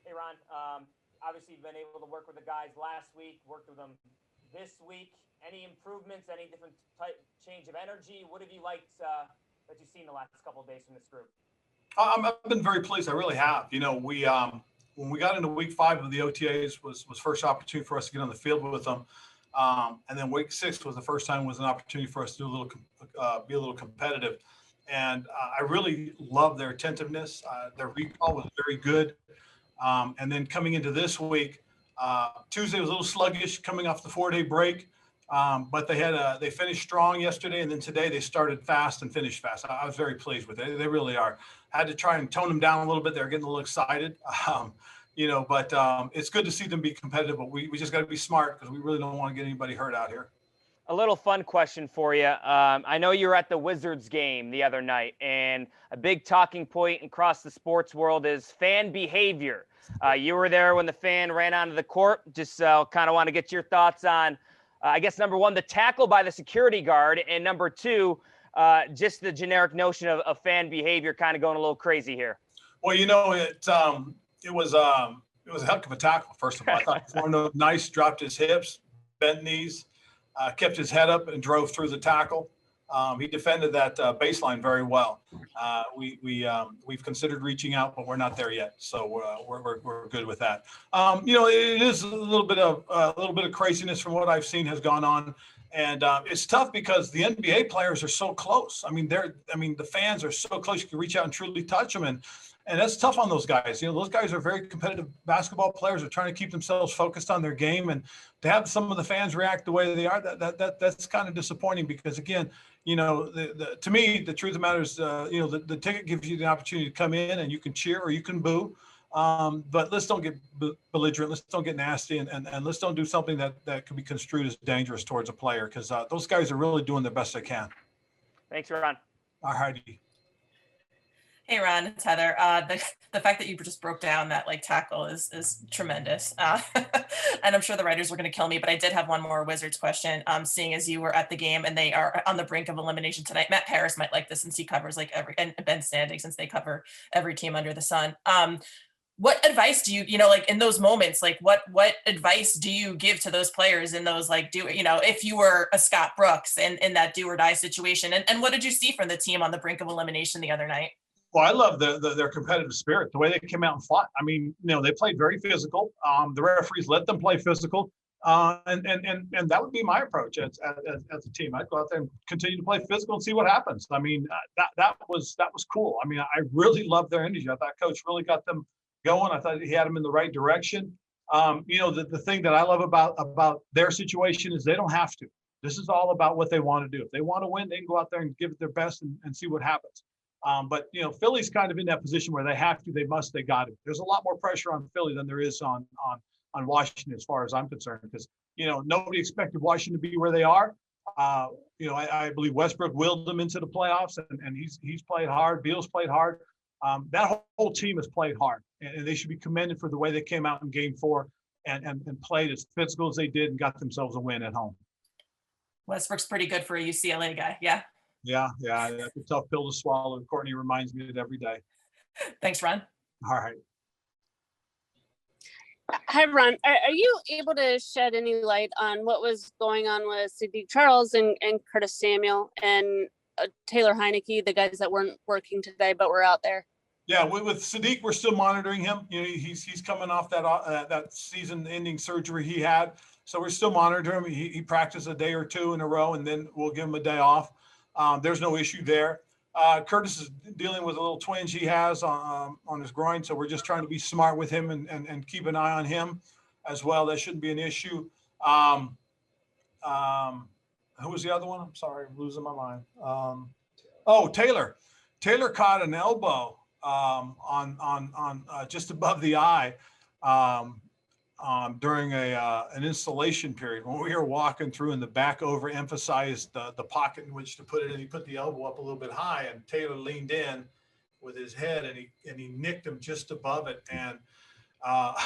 Hey, Ron. Obviously, you've been able to work with the guys last week, worked with them this week. Any improvements, any different change of energy? What have you liked that you've seen the last couple of days from this group? I've been very pleased. I really have. We when we got into week 5 of the OTAs was first opportunity for us to get on the field with them, and then week 6 was the first time was an opportunity for us to do be a little competitive. And I really love their attentiveness. Their recall was very good. And then coming into this week, Tuesday was a little sluggish coming off the 4-day break. But they finished strong yesterday, and then today they started fast and finished fast. I was very pleased with it. They really are. Had to try and tone them down a little bit. They're getting a little excited, but it's good to see them be competitive. But we just got to be smart because we really don't want to get anybody hurt out here. A little fun question for you. I know you were at the Wizards game the other night, and a big talking point across the sports world is fan behavior. You were there when the fan ran onto the court. Just kind of want to get your thoughts on, I guess, number one, the tackle by the security guard, and number two, just the generic notion of fan behavior kind of going a little crazy here. Well, it was a heck of a tackle. First of all, I thought he formed up nice, dropped his hips, bent knees, kept his head up, and drove through the tackle. He defended that baseline very well. We've considered reaching out, but we're not there yet, so we're good with that. It is a little bit of craziness from what I've seen has gone on, and it's tough because the NBA players are so close. The fans are so close. You can reach out and truly touch them, and that's tough on those guys. Those guys are very competitive basketball players. Are trying to keep themselves focused on their game, and to have some of the fans react the way they are, that's kind of disappointing because, again, to me, the truth of the matter is, the ticket gives you the opportunity to come in and you can cheer or you can boo. But let's don't get belligerent. Let's don't get nasty, and let's don't do something that could be construed as dangerous towards a player because those guys are really doing the best they can. Thanks, Ron. All righty. Hey, Ron, it's Heather. The fact that you just broke down that tackle is tremendous. And I'm sure the writers were going to kill me, but I did have one more Wizards question. Seeing as you were at the game and they are on the brink of elimination tonight, Matt Paris might like this since he covers and Ben Standing since they cover every team under the sun. What advice do you, in those moments, what advice do you give to those players in those, if you were a Scott Brooks in that do or die situation? And what did you see from the team on the brink of elimination the other night? Well, I love their competitive spirit, the way they came out and fought. They played very physical. The referees let them play physical, and that would be my approach as a team. I'd go out there and continue to play physical and see what happens. That was cool. I really loved their energy. I thought Coach really got them going. I thought he had them in the right direction. The thing that I love about their situation is they don't have to. This is all about what they want to do. If they want to win, they can go out there and give it their best and see what happens. But Philly's kind of in that position where they have to, they must, they got it. There's a lot more pressure on Philly than there is on Washington, as far as I'm concerned, because nobody expected Washington to be where they are. I believe Westbrook willed them into the playoffs, and he's played hard. Beal's played hard. That whole team has played hard, and they should be commended for the way they came out in Game 4 and played as physical as they did and got themselves a win at home. Westbrook's pretty good for a UCLA guy, yeah. Yeah, that's a tough pill to swallow. Courtney reminds me of it every day. Thanks, Ron. All right. Hi, Ron. Are you able to shed any light on what was going on with Sadiq Charles and Curtis Samuel and Taylor Heineke, the guys that weren't working today but were out there? Yeah, with Sadiq, we're still monitoring him. He's coming off that season-ending surgery he had, so we're still monitoring him. He practiced a day or two in a row, and then we'll give him a day off. There's no issue there. Curtis is dealing with a little twinge he has on his groin, so we're just trying to be smart with him and keep an eye on him as well. That shouldn't be an issue. Who was the other one? I'm sorry, I'm losing my mind. Taylor. Taylor caught an elbow on just above the eye during an installation period. When we were walking through and the back overemphasized the pocket in which to put it in, he put the elbow up a little bit high, and Taylor leaned in with his head and he nicked him just above it. And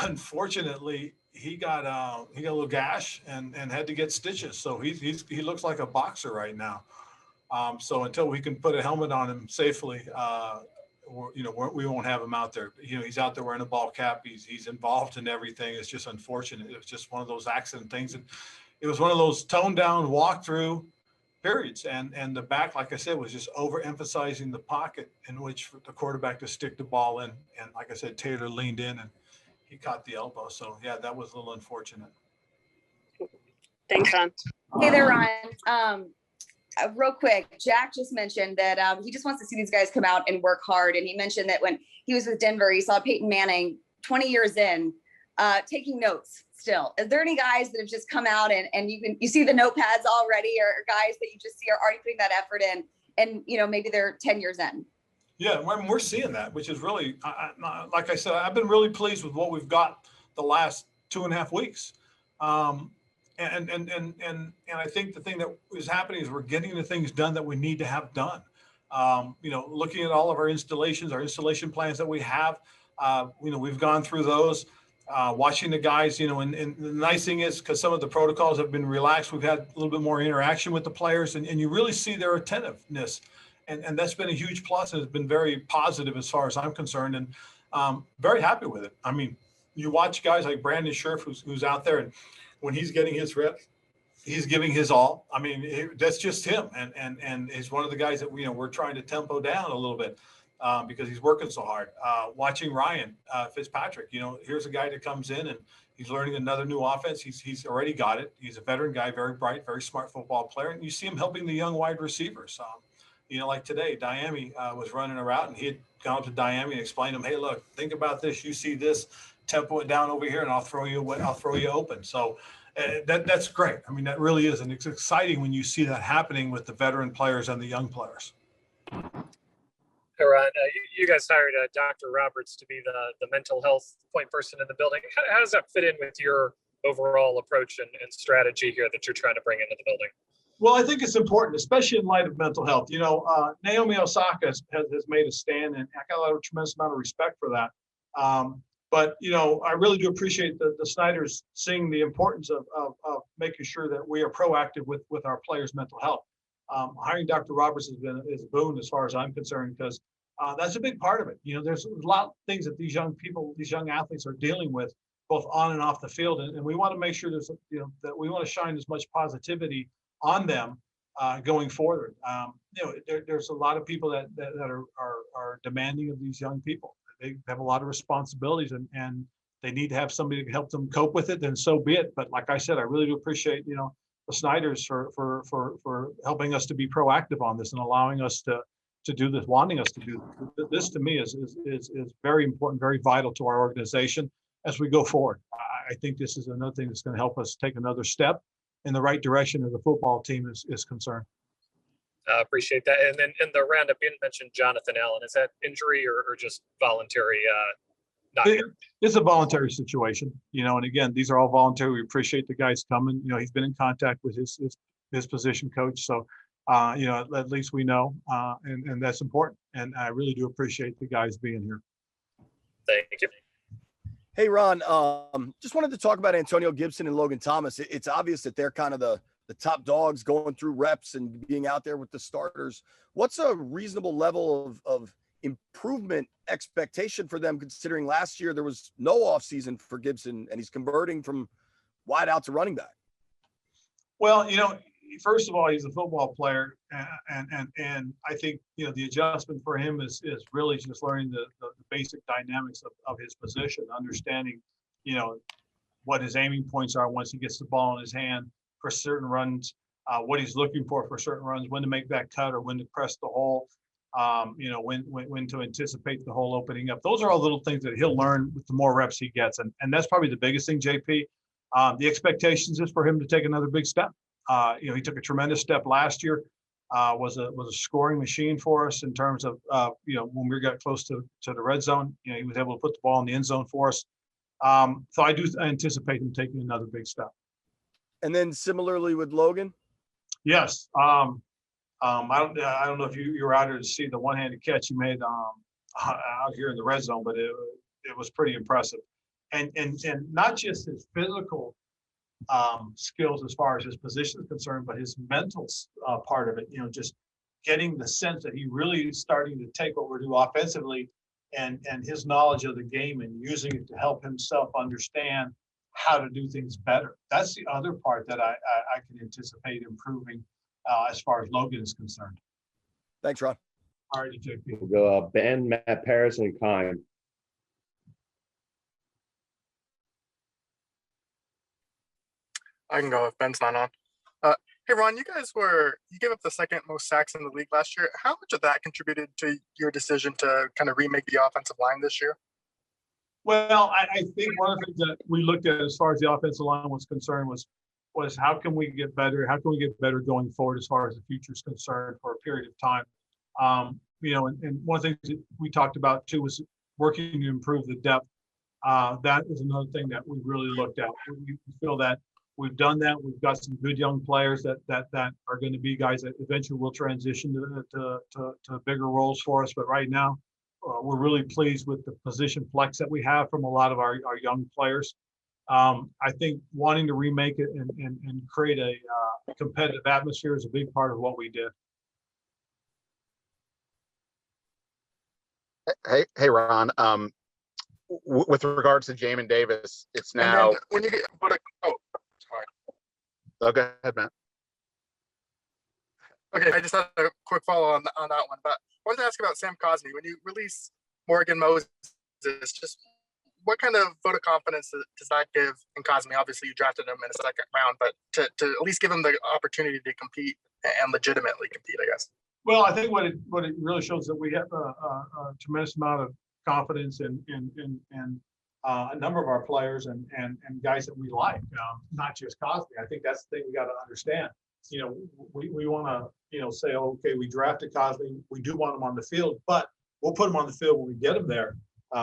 unfortunately, he got a little gash and had to get stitches. So he looks like a boxer right now. So until we can put a helmet on him safely, we won't have him out there. He's out there wearing a ball cap. He's involved in everything. It's just unfortunate. It was just one of those accident things. And it was one of those toned down walkthrough periods. And the back, like I said, was just overemphasizing the pocket in which for the quarterback to stick the ball in. And like I said, Taylor leaned in and he caught the elbow. So yeah, that was a little unfortunate. Thanks, Ron. Hey there, Ron. Real quick, Jack just mentioned that he just wants to see these guys come out and work hard. And he mentioned that when he was with Denver, he saw Peyton Manning 20 years in taking notes still. Is there any guys that have just come out and you see the notepads already, or guys that you just see are already putting that effort in and, maybe they're 10 years in? Yeah, we're seeing that, which is really, like I said, I've been really pleased with what we've got the last 2.5 weeks. And I think the thing that is happening is we're getting the things done that we need to have done. Looking at all of our installation plans that we have, we've gone through those, watching the guys, and the nice thing is because some of the protocols have been relaxed, we've had a little bit more interaction with the players and you really see their attentiveness. And that's been a huge plus and it's been very positive as far as I'm concerned and very happy with it. I mean, you watch guys like Brandon Scherf who's out there and when he's getting his reps, he's giving his all. I mean, that's just him. And he's one of the guys that we're trying to tempo down a little bit because he's working so hard. Watching Ryan Fitzpatrick, here's a guy that comes in and he's learning another new offense. He's already got it. He's a veteran guy, very bright, very smart football player. And you see him helping the young wide receivers. Like today, Diami was running a route and he had gone up to Diami and explained to him, hey, look, think about this. You see this, tempo it down over here and I'll throw you open. So that's great. I mean, that really is. And it's exciting when you see that happening with the veteran players and the young players. Hey, Ron, you guys hired Dr. Roberts to be the mental health point person in the building. How does that fit in with your overall approach and strategy here that you're trying to bring into the building? Well, I think it's important, especially in light of mental health. Naomi Osaka has made a stand, and I got a tremendous amount of respect for that. But I really do appreciate the Snyders seeing the importance of making sure that we are proactive with our players' mental health. Hiring Dr. Roberts is a boon as far as I'm concerned, because that's a big part of it. There's a lot of things that these young athletes are dealing with, both on and off the field, and we want to make sure that we want to shine as much positivity on them going forward. There's a lot of people that are demanding of these young people. They have a lot of responsibilities and they need to have somebody to help them cope with it, then so be it. But like I said, I really do appreciate, the Snyders for helping us to be proactive on this and allowing us to do this, wanting us to do this. This to me is very important, very vital to our organization as we go forward. I think this is another thing that's going to help us take another step in the right direction as the football team is concerned. I appreciate that. And then in the roundup, you mentioned Jonathan Allen. Is that injury or just voluntary? It's a voluntary situation, and again, these are all voluntary. We appreciate the guys coming. He's been in contact with his position coach. So, at least we know, and that's important. And I really do appreciate the guys being here. Thank you. Hey, Ron, just wanted to talk about Antonio Gibson and Logan Thomas. It's obvious that they're kind of the top dogs going through reps and being out there with the starters. What's a reasonable level of improvement expectation for them, considering last year there was no offseason for Gibson and he's converting from wide out to running back? Well, first of all, he's a football player, and I think the adjustment for him is really just learning the basic dynamics of his position, understanding what his aiming points are once he gets the ball in his hand for certain runs, what he's looking for certain runs, when to make that cut or when to press the hole, when to anticipate the hole opening up. Those are all little things that he'll learn with the more reps he gets, and that's probably the biggest thing, JP. The expectations is for him to take another big step. He took a tremendous step last year, was a scoring machine for us in terms of, when we got close to the red zone, he was able to put the ball in the end zone for us. So I anticipate him taking another big step. And then similarly with Logan? Yes. I don't know if you were out here to see the one-handed catch he made out here in the red zone, but it was pretty impressive. And not just his physical skills as far as his position is concerned, but his mental part of it, just getting the sense that he really is starting to take what we're doing offensively and his knowledge of the game and using it to help himself understand how to do things better. That's the other part that I can anticipate improving as far as Logan is concerned. Thanks, Ron. All right, JP. We'll go Ben, Matt Paris, and Kime. I can go if Ben's not on. Hey Ron, you gave up the second most sacks in the league last year. How much of that contributed to your decision to kind of remake the offensive line this year? Well, I think one of the things that we looked at as far as the offensive line was concerned was how can we get better? How can we get better going forward as far as the future is concerned for a period of time? And one of the things that we talked about too was working to improve the depth. That is another thing that we really looked at. We feel that we've done that. We've got some good young players that are going to be guys that eventually will transition to bigger roles for us. But right now, we're really pleased with the position flex that we have from a lot of our young players. I think wanting to remake it and create a competitive atmosphere is a big part of what we did. Hey, Ron. With regards to Jamin Davis, it's now. When you get, sorry. Oh, go ahead, Matt. Okay, I just had a quick follow on that one, but I wanted to ask about Sam Cosmi. When you release Morgan Moses, just what kind of vote of confidence does that give in Cosmi? Obviously, you drafted him in the second round, but to at least give him the opportunity to compete and legitimately compete, I guess. Well, I think what it really shows that we have a tremendous amount of confidence in a number of our players and guys that we like, not just Cosby. I think that's the thing we got to understand. We want to, say, okay, we drafted Cosby. We do want him on the field, but we'll put him on the field when we get him there,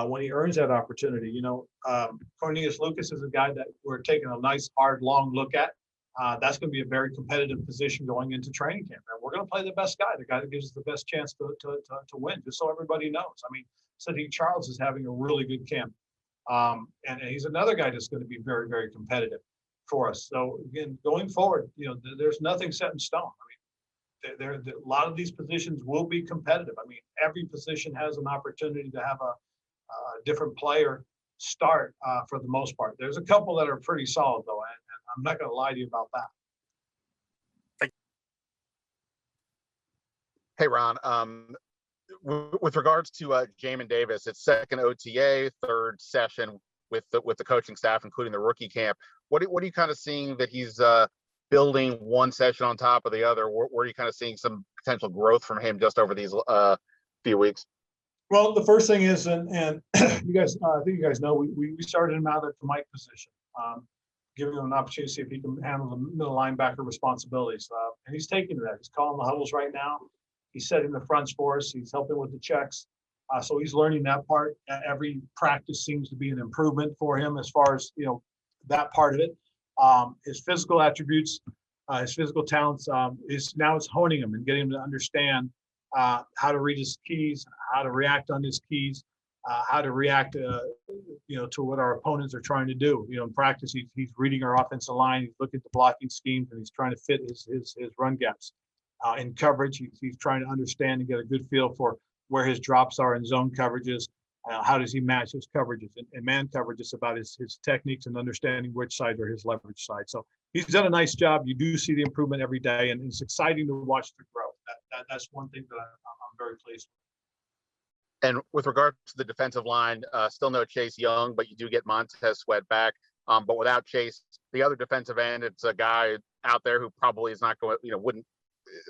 when he earns that opportunity. Cornelius Lucas is a guy that we're taking a nice, hard, long look at. That's going to be a very competitive position going into training camp. And we're going to play the best guy, the guy that gives us the best chance to win, just so everybody knows. I mean, Sadiq Charles is having a really good camp. And he's another guy that's going to be very, very competitive for us. So, again, going forward, there's nothing set in stone. I mean, a lot of these positions will be competitive. I mean, every position has an opportunity to have a different player start for the most part. There's a couple that are pretty solid, though, and I'm not going to lie to you about that. Hey, Ron. With regards to Jamin Davis, it's second OTA, third session with the coaching staff, including the rookie camp. What are you kind of seeing that he's building one session on top of the other? Where are you kind of seeing some potential growth from him just over these few weeks? Well, the first thing is, and you guys, I think you guys know, we started him out at the Mike position, giving him an opportunity to see if he can handle the middle linebacker responsibilities. And he's taking to that. He's calling the huddles right now. He's setting the fronts for us. He's helping with the checks. So he's learning that part. Every practice seems to be an improvement for him as far as, that part of it. His physical attributes, his physical talents, it's honing him and getting him to understand how to read his keys, how to react on his keys, how to react, to what our opponents are trying to do. In practice, he's reading our offensive line. He's looking at the blocking schemes, and he's trying to fit his run gaps. In coverage, he's trying to understand and get a good feel for where his drops are in zone coverages. How does he match his coverages? And man coverage is about his techniques and understanding which side are his leverage side. So he's done a nice job. You do see the improvement every day, and it's exciting to watch the growth. That's one thing that I'm very pleased with. And with regard to the defensive line, still no Chase Young, but you do get Montez Sweat back. But without Chase, the other defensive end, it's a guy out there who probably is not going, wouldn't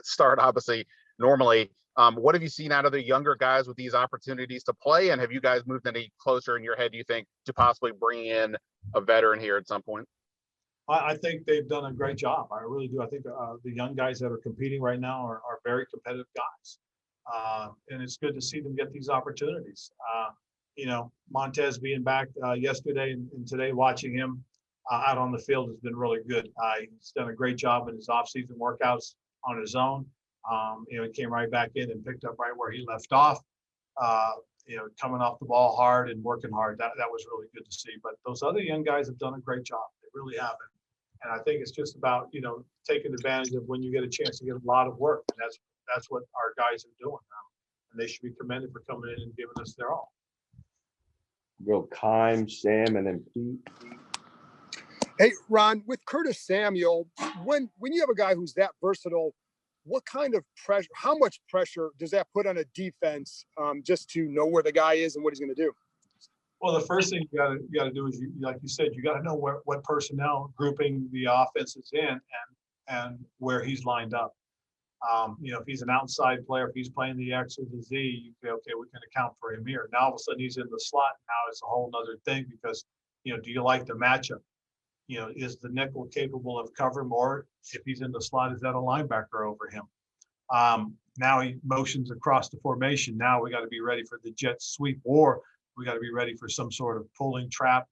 start obviously normally. What have you seen out of the younger guys with these opportunities to play? And have you guys moved any closer in your head, do you think, to possibly bring in a veteran here at some point? I think they've done a great job. I really do. I think the young guys that are competing right now are very competitive guys. And it's good to see them get these opportunities. Montez being back yesterday and today, watching him out on the field has been really good. He's done a great job in his offseason workouts on his own. He came right back in and picked up right where he left off. Coming off the ball hard and working hard. That was really good to see. But those other young guys have done a great job. They really have. And I think it's just about, taking advantage of when you get a chance to get a lot of work. And that's what our guys are doing now, and they should be commended for coming in and giving us their all. Go Kime, Sam, and then Pete. Hey, Ron, with Curtis Samuel, when you have a guy who's that versatile, what kind of pressure, how much pressure does that put on a defense just to know where the guy is and what he's going to do? Well, the first thing you got to do is, like you said, you got to know what personnel grouping the offense is in and where he's lined up. If he's an outside player, if he's playing the X or the Z, you say, okay, we can account for him here. Now all of a sudden he's in the slot. Now it's a whole nother thing because, do you like the matchup? Is the nickel capable of covering, or if he's in the slot, is that a linebacker over him? Now he motions across the formation. Now we got to be ready for the jet sweep, or we got to be ready for some sort of pulling trap,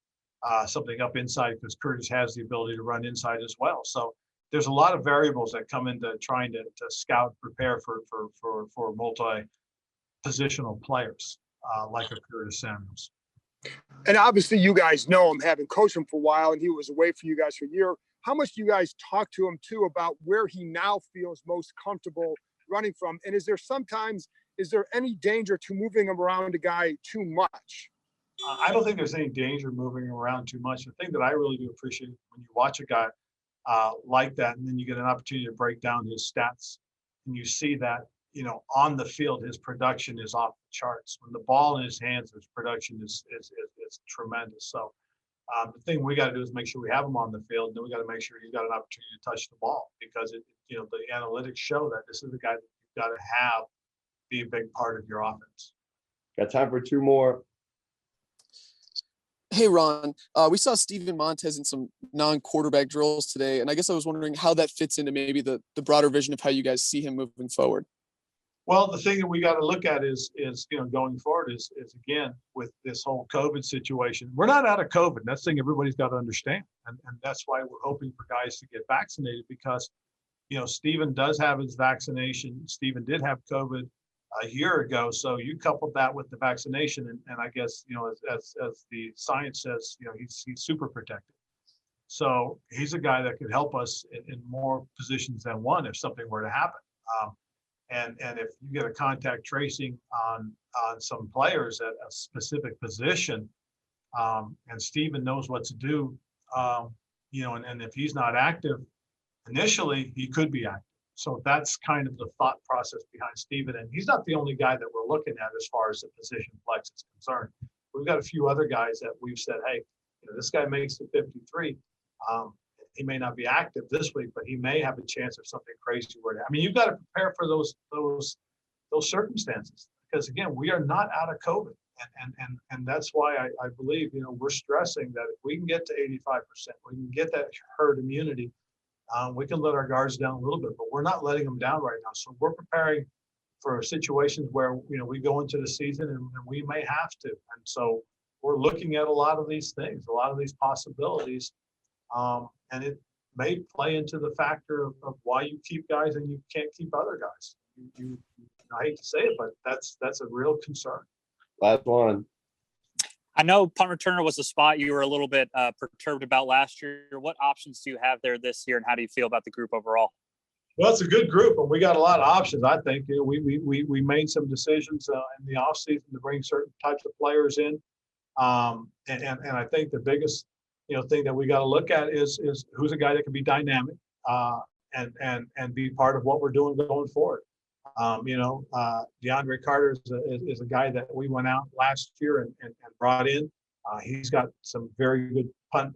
something up inside, because Curtis has the ability to run inside as well. So there's a lot of variables that come into trying to scout, prepare for multi-positional players like a Curtis Samuels. And obviously you guys know him, having coached him for a while, and he was away for you guys for a year. How much do you guys talk to him too about where he now feels most comfortable running from? And is there any danger to moving him around a guy too much? I don't think there's any danger moving him around too much. The thing that I really do appreciate when you watch a guy like that, and then you get an opportunity to break down his stats, and you see that, on the field, his production is off the charts. When the ball in his hands, his production is tremendous. So the thing we got to do is make sure we have him on the field, and then we got to make sure he's got an opportunity to touch the ball, because the analytics show that this is the guy that you've got to have be a big part of your offense. Got time for two more. Hey, Ron, we saw Steven Montez in some non-quarterback drills today, and I guess I was wondering how that fits into maybe the broader vision of how you guys see him moving forward. Well, the thing that we got to look at is going forward is again, with this whole COVID situation, we're not out of COVID. That's the thing everybody's got to understand. And that's why we're hoping for guys to get vaccinated, because, Steven does have his vaccination. Steven did have COVID a year ago. So you couple that with the vaccination, and I guess, as the science says, he's super protected. So he's a guy that could help us in more positions than one if something were to happen. And if you get a contact tracing on some players at a specific position, and Steven knows what to do, and if he's not active initially, he could be active. So that's kind of the thought process behind Steven. And he's not the only guy that we're looking at as far as the position flex is concerned. We've got a few other guys that we've said, hey, this guy makes the 53. He may not be active this week, but he may have a chance of something crazy were to. I mean, you've got to prepare for those circumstances, because again, we are not out of COVID, and that's why I believe we're stressing that if we can get to 85%, we can get that herd immunity. We can let our guards down a little bit, but we're not letting them down right now. So we're preparing for situations where we go into the season and we may have to, and so we're looking at a lot of these things, a lot of these possibilities. And it may play into the factor of why you keep guys and you can't keep other guys. I hate to say it, but that's a real concern. Last one. I know punt returner was a spot you were a little bit perturbed about last year. What options do you have there this year, and how do you feel about the group overall? Well, it's a good group, and we got a lot of options. I think we made some decisions in the offseason to bring certain types of players in, and I think the biggest thing that we got to look at is who's a guy that can be dynamic and be part of what we're doing going forward. DeAndre Carter is a guy that we went out last year and brought in. He's got some very good punt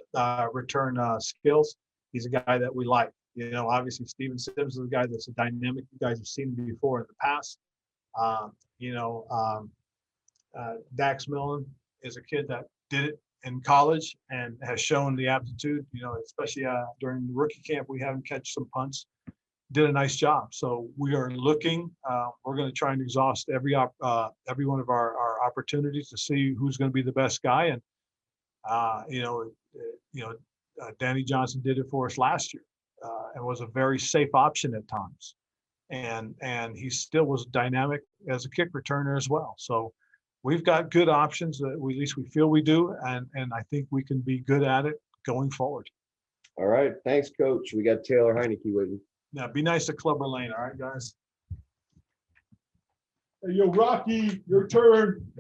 return skills. He's a guy that we like. Obviously Steven Sims is a guy that's a dynamic. You guys have seen him before in the past. Dax Millen is a kid that did it in college and has shown the aptitude, especially during the rookie camp, we had him catch some punts, did a nice job. So we are looking, we're going to try and exhaust every one of our opportunities to see who's going to be the best guy. And, Danny Johnson did it for us last year and was a very safe option at times. And he still was dynamic as a kick returner as well. So we've got good options that at least we feel we do, and I think we can be good at it going forward. All right. Thanks, Coach. We got Taylor Heineke waiting. Now, be nice to Clubber Lane. All right, guys. Hey, yo, Rocky, your turn.